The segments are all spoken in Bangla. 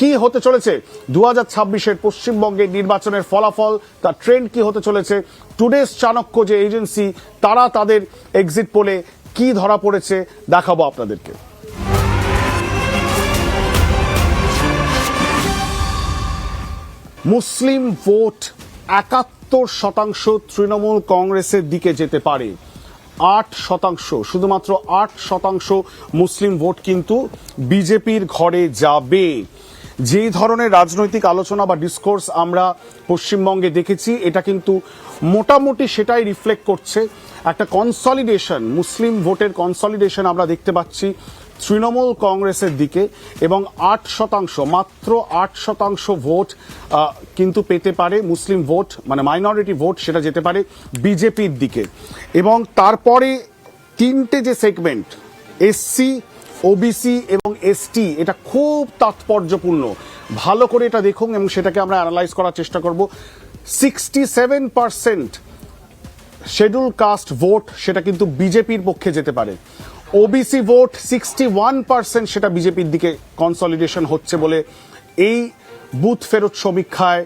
কি হতে চলেছে 2026-এর পশ্চিমবঙ্গের নির্বাচনের ফলাফল, তার ট্রেন্ড কি হতে চলেছে, টুডেস চাণক্য যে এজেন্সি তারা তাদের এক্সিট পোলে কি ধরা পড়েছে দেখাবো আপনাদেরকে। মুসলিম ভোট 71% তৃণমূল কংগ্রেসের দিকে যেতে পারে। 8%, শুধুমাত্র 8% মুসলিম ভোট কিন্তু বিজেপির ঘরে যাবে। যেই ধরনের রাজনৈতিক আলোচনা বা ডিসকোর্স আমরা পশ্চিমবঙ্গে দেখেছি, এটা কিন্তু মোটামুটি সেটাই রিফ্লেক্ট করছে। একটা কনসলিডেশন, মুসলিম ভোটের কনসলিডেশন আমরা দেখতে পাচ্ছি তৃণমূল কংগ্রেসের দিকে, এবং 8%, মাত্র 8% ভোট কিন্তু পেতে পারে মুসলিম ভোট, মানে মাইনরিটি ভোট, সেটা যেতে পারে বিজেপির দিকে। এবং তারপরে তিনটে যে সেগমেন্ট, এসসি, ওবিসি এবং এসটি, এটা খুব তাৎপর্যপূর্ণ। ভালো করে এটা দেখুন এবং সেটাকে আমরা অ্যানালাইজ করার চেষ্টা করব। 67% শিডিউল কাস্ট ভোট সেটা কিন্তু বিজেপির পক্ষে যেতে পারে। ওবিসি ভোট 61%, সেটা বিজেপির দিকে কনসলিডেশন হচ্ছে বলে এই বুথ ফেরত সমীক্ষায়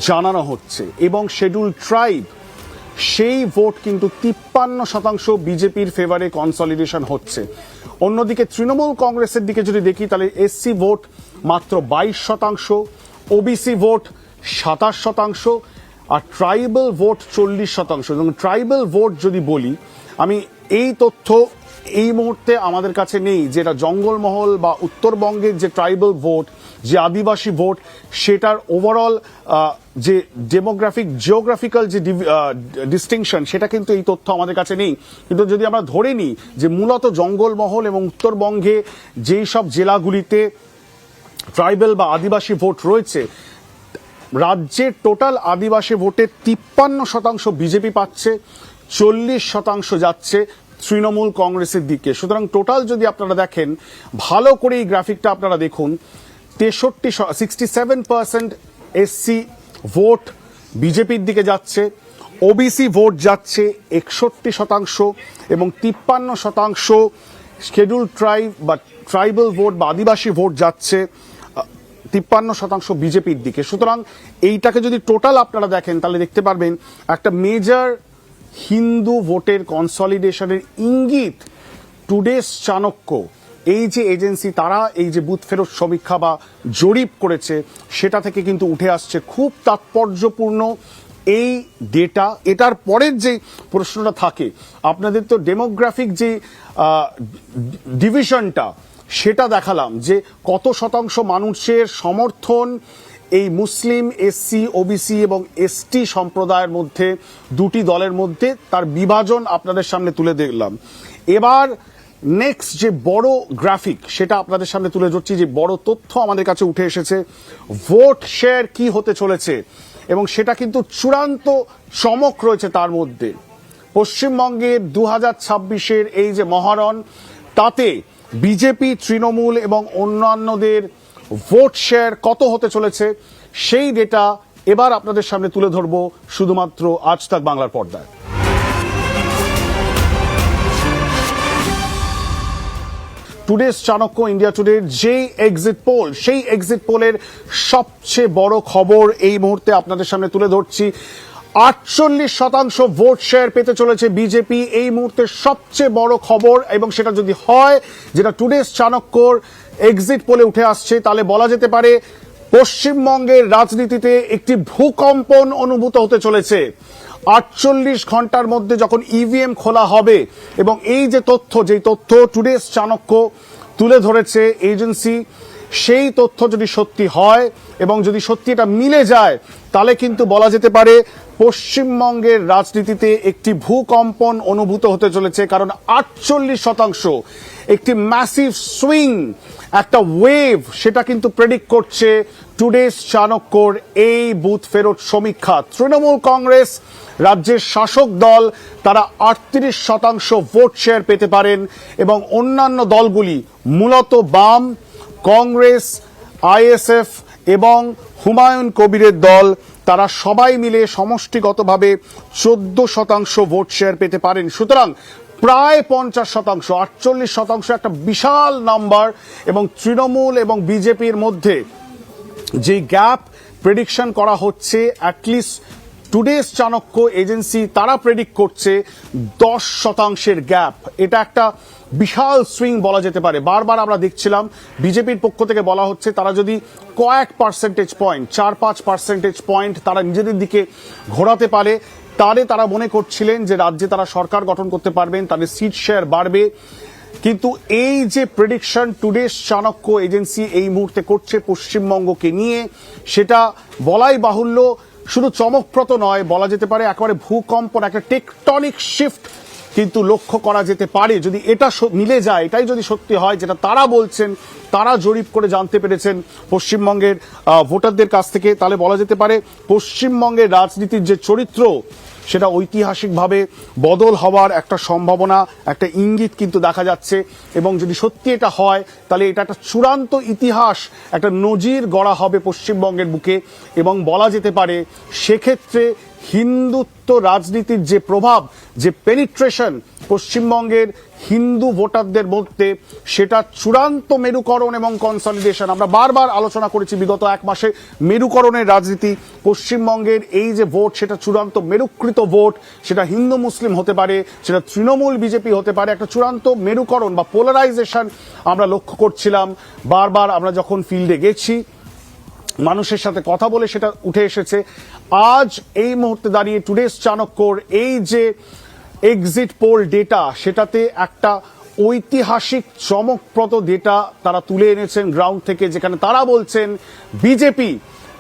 জানানো হচ্ছে। এবং শিডিউল ট্রাইব, সেই ভোট কিন্তু 53% বিজেপির ফেভারে কনসলিডেশন হচ্ছে। অন্যদিকে তৃণমূল কংগ্রেসের দিকে যদি দেখি, তাহলে এসসি ভোট মাত্র 22%, ওবিসি ভোট 27%, আর ট্রাইবাল ভোট 40%। এবং ট্রাইবাল ভোট যদি বলি, আমি এই তথ্য এই মুহূর্তে আমাদের কাছে নেই, যেটা জঙ্গলমহল বা উত্তরবঙ্গের যে ট্রাইবাল ভোট, যে আদিবাসী ভোট, সেটার ওভারঅল যে ডেমোগ্রাফিক জিওগ্রাফিক্যাল যে ডিস্টিংশন, সেটা কিন্তু এই তথ্য আমাদের কাছে নেই। কিন্তু যদি আমরা ধরে নিই যে মূলত জঙ্গলমহল এবং উত্তরবঙ্গে যেই সব জেলাগুলিতে ট্রাইবাল বা আদিবাসী ভোট রয়েছে, রাজ্যের টোটাল আদিবাসী ভোটের 53% বিজেপি পাচ্ছে, 40% যাচ্ছে তৃণমূল কংগ্রেসের দিকে। সুতরাং টোটাল যদি আপনারা দেখেন, ভালো করে এই গ্রাফিকটা আপনারা দেখুন, 67% এসসি ভোট বিজেপির দিকে যাচ্ছে, ওবিসি ভোট যাচ্ছে 61%, এবং 53% শিডিউল ট্রাইব বা ট্রাইবাল ভোট বা আদিবাসী ভোট যাচ্ছে 53% বিজেপির দিকে। সুতরাং এইটাকে যদি টোটাল আপনারা দেখেন, তাহলে দেখতে পারবেন একটা মেজর হিন্দু ভোটের কনসলিডেশনের ইঙ্গিত টুডেস চাণক্য, এই যে এজেন্সি, তারা এই যে বুথ ফেরত সমীক্ষা বা জরিপ করেছে, সেটা থেকে কিন্তু উঠে আসছে খুব তাৎপর্যপূর্ণ এই ডেটা। এটার পরের যে প্রশ্নটা থাকে, আপনাদের তো ডেমোগ্রাফিক যে ডিভিশনটা, সেটা দেখালাম যে কত শতাংশ মানুষের সমর্থন এই মুসলিম, এসসি, ওবিসি এবং এসটি সম্প্রদায়ের মধ্যে, দুটি দলের মধ্যে তার বিভাজন আপনাদের সামনে তুলে দিলাম। এবার নেক্সট যে বড় গ্রাফিক, সেটা আপনাদের সামনে তুলে ধরছি, যে বড় তথ্য আমাদের কাছে উঠে এসেছে, ভোট শেয়ার কি হতে চলেছে, এবং সেটা কিন্তু চূড়ান্ত চমক রয়েছে তার মধ্যে। পশ্চিমবঙ্গের 2026-এর এই যে মহারণ, তাতে বিজেপি, তৃণমূল এবং অন্যান্যদের ভোট শেয়ার কত হতে চলেছে, সেই ডেটা এবার আপনাদের সামনে তুলে ধরবো শুধুমাত্র আজ তাক বাংলার পর্দায়। টুডেস চাণক্য ইন্ডিয়া টুডের যে এক্সিট পোল, সেই এক্সিট পোলের সবচেয়ে বড় খবর এই মুহূর্তে আপনাদের সামনে তুলে ধরছি। 48% ভোট শেয়ার পেতে চলেছে বিজেপি, এই মুহূর্তে সবচেয়ে বড় খবর। এবং সেটা যদি হয়, যেটা টুডেস চাণক্যর এক্সিট পোলে উঠে আসছে, তাহলে বলা যেতে পারে পশ্চিমবঙ্গের রাজনীতিতে একটি ভূকম্পন অনুভূত হতে চলেছে। 48 ঘন্টার মধ্যে যখন ইভিএম খোলা হবে, এবং এই যে তথ্য, যেই তথ্য টুডেস চাণক্য তুলে ধরেছে এজেন্সি, সেই তথ্য যদি সত্যি হয় এবং যদি সত্যি এটা মিলে যায়, তাহলে কিন্তু বলা যেতে পারে পশ্চিমবঙ্গের রাজনীতিতে একটি ভূকম্পন অনুভূত হতে চলেছে। কারণ 48% একটি ম্যাসিভ সুইং, একটা ওয়েভ, সেটা কিন্তু প্রেডিক্ট করছে টুডেস চাণক্যর এই বুথ ফেরত সমীক্ষা। তৃণমূল কংগ্রেস, রাজ্যের শাসক দল, তারা 38% ভোট শেয়ার পেতে পারেন, এবং অন্যান্য দলগুলি মূলত বাম, কংগ্রেস, আইএসএফ এবং হুমায়ুন কবিরের দল, তারা সবাই মিলে সমষ্টিগতভাবে 14% ভোট শেয়ার পেতে পারেন। সুতরাং প্রায় 50%, 48% একটা বিশাল নাম্বার, এবং তৃণমূল এবং বিজেপির মধ্যে যে গ্যাপ প্রেডিকশন করা হচ্ছে, অ্যাটলিস্ট টুডেস চাণক্য এজেন্সি তারা প্রেডিক্ট করছে 10% গ্যাপ। এটা একটা বিশাল সুইং বলা যেতে পারে। বারবার আমরা দেখছিলাম বিজেপির পক্ষ থেকে বলা হচ্ছে তারা যদি কয়েক পার্সেন্টেজ পয়েন্ট, 4-5 পয়েন্ট তারা নিজেদের দিকে ঘোরাতে পারে, তাহলে তারা মনে করছিলেন যে রাজ্যে তারা সরকার গঠন করতে পারবেন, তাদের সিট শেয়ার বাড়বে। কিন্তু এই যে প্রেডিকশন টুডেস চাণক্য এজেন্সি এই মুহূর্তে করছে পশ্চিমবঙ্গকে নিয়ে, সেটা বলাই বাহুল্য, শুধু চমকপ্রদ নয়, বলা যেতে পারে একেবারে ভূকম্পন, একটা টেকটনিক শিফট কিন্তু লক্ষ্য করা যেতে পারে যদি এটা মিলে যায়। এটাই যদি সত্যি হয় যেটা তারা বলছেন, তারা জরিপ করে জানতে পেরেছেন পশ্চিমবঙ্গের ভোটারদের কাছ থেকে, তাহলে বলা যেতে পারে পশ্চিমবঙ্গের রাজনীতির যে চরিত্র সেটা ঐতিহাসিকভাবে বদল হওয়ার একটা সম্ভাবনা, একটা ইঙ্গিত কিন্তু দেখা যাচ্ছে। এবং যদি সত্যি এটা হয় তাহলে এটা একটা চূড়ান্ত ইতিহাস, একটা নজির গড়া হবে পশ্চিমবঙ্গের বুকে। এবং বলা যেতে পারে সেক্ষেত্রে হিন্দুত্ব রাজনীতির যে প্রভাব, যে পেনিট্রেশন পশ্চিমবঙ্গের হিন্দু ভোটারদের মধ্যে, সেটা চূড়ান্ত মেরুকরণ এবং কনসলিডেশন। আমরা বারবার আলোচনা করেছি বিগত এক মাসে মেরুকরণের রাজনীতি। পশ্চিমবঙ্গের এই যে ভোট, সেটা চূড়ান্ত মেরুকৃত ভোট, সেটা হিন্দু মুসলিম হতে পারে, সেটা তৃণমূল বিজেপি হতে পারে, একটা চূড়ান্ত মেরুকরণ বা পোলারাইজেশন আমরা লক্ষ্য করছিলাম। বারবার আমরা যখন ফিল্ডে গেছি, মানুষের সাথে কথা বলে সেটা উঠে এসেছে। আজ এই মুহূর্তে দাঁড়িয়ে টুডেস চাণক্যর এই যে এক্সিট পোল ডেটা, সেটাতে একটা ঐতিহাসিক চমকপ্রদ ডেটা তারা তুলে এনেছেন গ্রাউন্ড থেকে, যেখানে তারা বলছেন বিজেপি,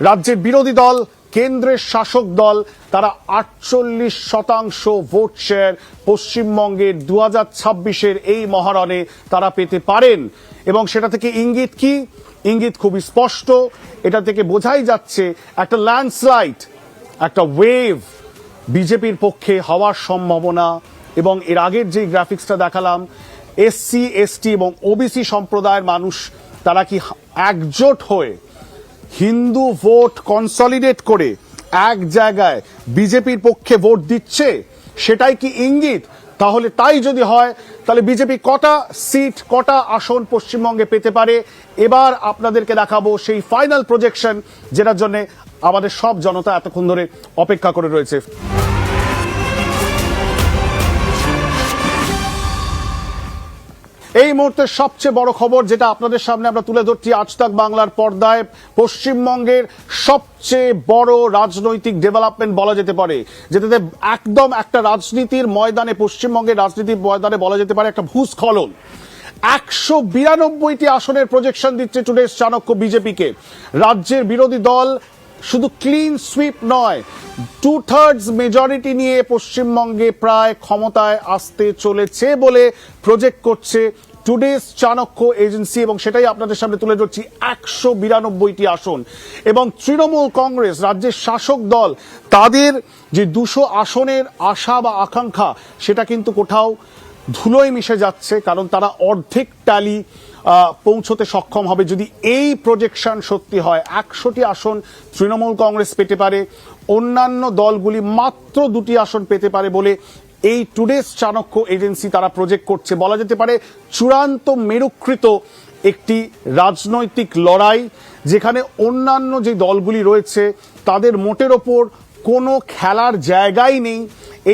রাজ্যের বিরোধী দল, কেন্দ্রের শাসক দল, তারা 48% ভোট শেয়ার পশ্চিমবঙ্গের 2026-এর এই মহারণে তারা পেতে পারেন। এবং সেটা থেকে ইঙ্গিত কি? ইঙ্গিত খুবই স্পষ্ট। এটা থেকে বোঝাই যাচ্ছে একটা ল্যান্ডস্লাইড, একটা ওয়েভ বিজেপির পক্ষে হওয়ার সম্ভাবনা। এবং এর আগের যে গ্রাফিক্সটা দেখালাম, এসসি এসটি এবং ওবিসি সম্প্রদায়ের মানুষ তারা কি একজোট হয়ে হিন্দু ভোট কনসলিডেট করে এক জায়গায় বিজেপির পক্ষে ভোট দিচ্ছে, সেটাই কি ইঙ্গিত? তাহলে তাই যদি হয় তাহলে বিজেপি কটা সিট, কটা আসন পশ্চিমবঙ্গে পেতে পারে? এবার আপনাদেরকে দেখাবো সেই ফাইনাল প্রজেকশন, যেটার জন্য আমাদের সব জনতা এতক্ষণ ধরে অপেক্ষা করে রয়েছে। এই মুহূর্তে সবচেয়ে বড় খবর যেটা আপনাদের সামনে আমরা তুলে ধরছি আজ তাক বাংলার পর্দায়, পশ্চিমবঙ্গের সবচেয়ে বড় রাজনৈতিক ডেভেলপমেন্ট বলা যেতে পারে, যেটাতে একদম একটা রাজনীতির ময়দানে, পশ্চিমবঙ্গের রাজনীতির ময়দানে বলা যেতে পারে একটা ভূস্খলন। 192টি আসনের প্রজেকশন দিচ্ছে টুডেস চাণক্য বিজেপিকে। রাজ্যের বিরোধী দল শুধু ক্লিন সুইপ নয়, 2/3 মেজরিটি নিয়ে পশ্চিমবঙ্গে প্রায় ক্ষমতায় আসতে চলেছে বলে প্রজেক্ট করছে টুডেস চাণক্য এজেন্সি। এবং সেটাই আপনাদের সামনে তুলে ধরছি, 192টি আসন। এবং তৃণমূল কংগ্রেস, রাজ্যের শাসক দল, তাদের যে 200 আসনের আশা বা আকাঙ্ক্ষা, সেটা কিন্তু কোথাও ধুলোয় মিশে যাচ্ছে, কারণ তারা অর্ধেক ট্যালি পৌঁছতে সক্ষম হবে যদি এই প্রজেকশন সত্যি হয়। 100টি আসন তৃণমূল কংগ্রেস পেতে পারে, অন্যান্য দলগুলি মাত্র 2টি আসন পেতে পারে বলে এই টুডেস চাণক্য এজেন্সি তারা প্রজেক্ট করছে। বলা যেতে পারে চূড়ান্ত মেরুকৃত একটি রাজনৈতিক লড়াই, যেখানে অন্যান্য যে দলগুলি রয়েছে তাদের মোটের ওপর কোনো খেলার জায়গাই নেই।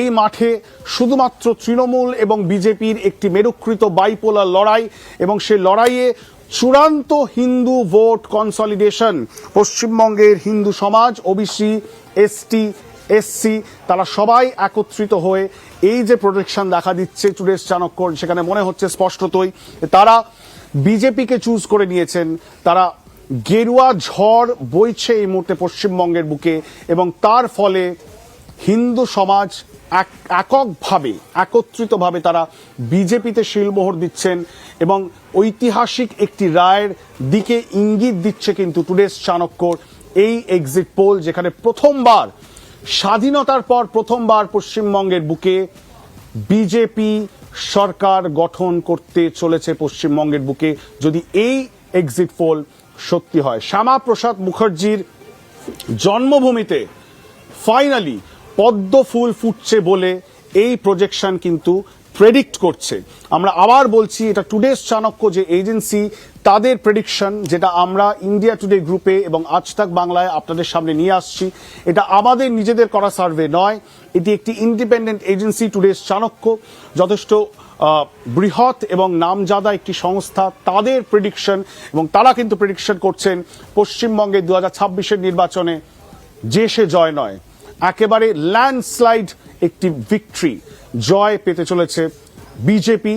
এই মাঠে শুধুমাত্র তৃণমূল এবং বিজেপির একটি মেরুকৃত বাইপোলার লড়াই, এবং সেই লড়াইয়ে চূড়ান্ত হিন্দু ভোট কনসলিডেশন। পশ্চিমবঙ্গের হিন্দু সমাজ, ওবিসি, এসটি, এসসি, তারা সবাই একত্রিত হয়ে এই যে প্রজেকশন দেখা দিচ্ছে টুডেস চাণক্য, সেখানে মনে হচ্ছে স্পষ্টতই তারা বিজেপিকে চুজ করে নিয়েছেন। তারা গেরুয়া ঝড় বইছে এই মুহূর্তে পশ্চিমবঙ্গের বুকে, এবং তার ফলে হিন্দু সমাজ এককভাবে, একত্রিতভাবে তারা বিজেপিতে শিলমোহর দিচ্ছেন এবং ঐতিহাসিক একটি রায়ের দিকে ইঙ্গিত দিচ্ছে কিন্তু টুডেস চাণক্যর এই এক্সিট পোল, যেখানে প্রথমবার, স্বাধীনতার পর প্রথমবার পশ্চিমবঙ্গের বুকে বিজেপি সরকার গঠন করতে চলেছে পশ্চিমবঙ্গের বুকে, যদি এই এক্সিট পোল সত্যি হয়। শ্যামাপ্রসাদ মুখার্জির জন্মভূমিতে ফাইনালি পদ্ম ফুল ফুটছে বলে এই প্রজেকশন কিন্তু প্রেডিক্ট করছে। আমরা আবার বলছি, এটা টুডেস চাণক্য যে এজেন্সি, তাদের প্রেডিকশন, যেটা আমরা ইন্ডিয়া টুডে গ্রুপে এবং আজ তাক বাংলায় আপনাদের সামনে নিয়ে আসছি, এটা আমাদের নিজেদের করা সার্ভে নয়, এটি একটি ইন্ডিপেন্ডেন্ট এজেন্সি টুডেস চাণক্য, যথেষ্ট বৃহৎ এবং নামজাদা একটি সংস্থা, তাদের প্রেডিকশন, এবং তারা কিন্তু প্রেডিকশন করছেন পশ্চিমবঙ্গে 2026-এর নির্বাচনে যে সে জয় নয়, একেবারে ল্যান্ডস্লাইড একটি ভিক্টরি, জয় পেতে চলেছে বিজেপি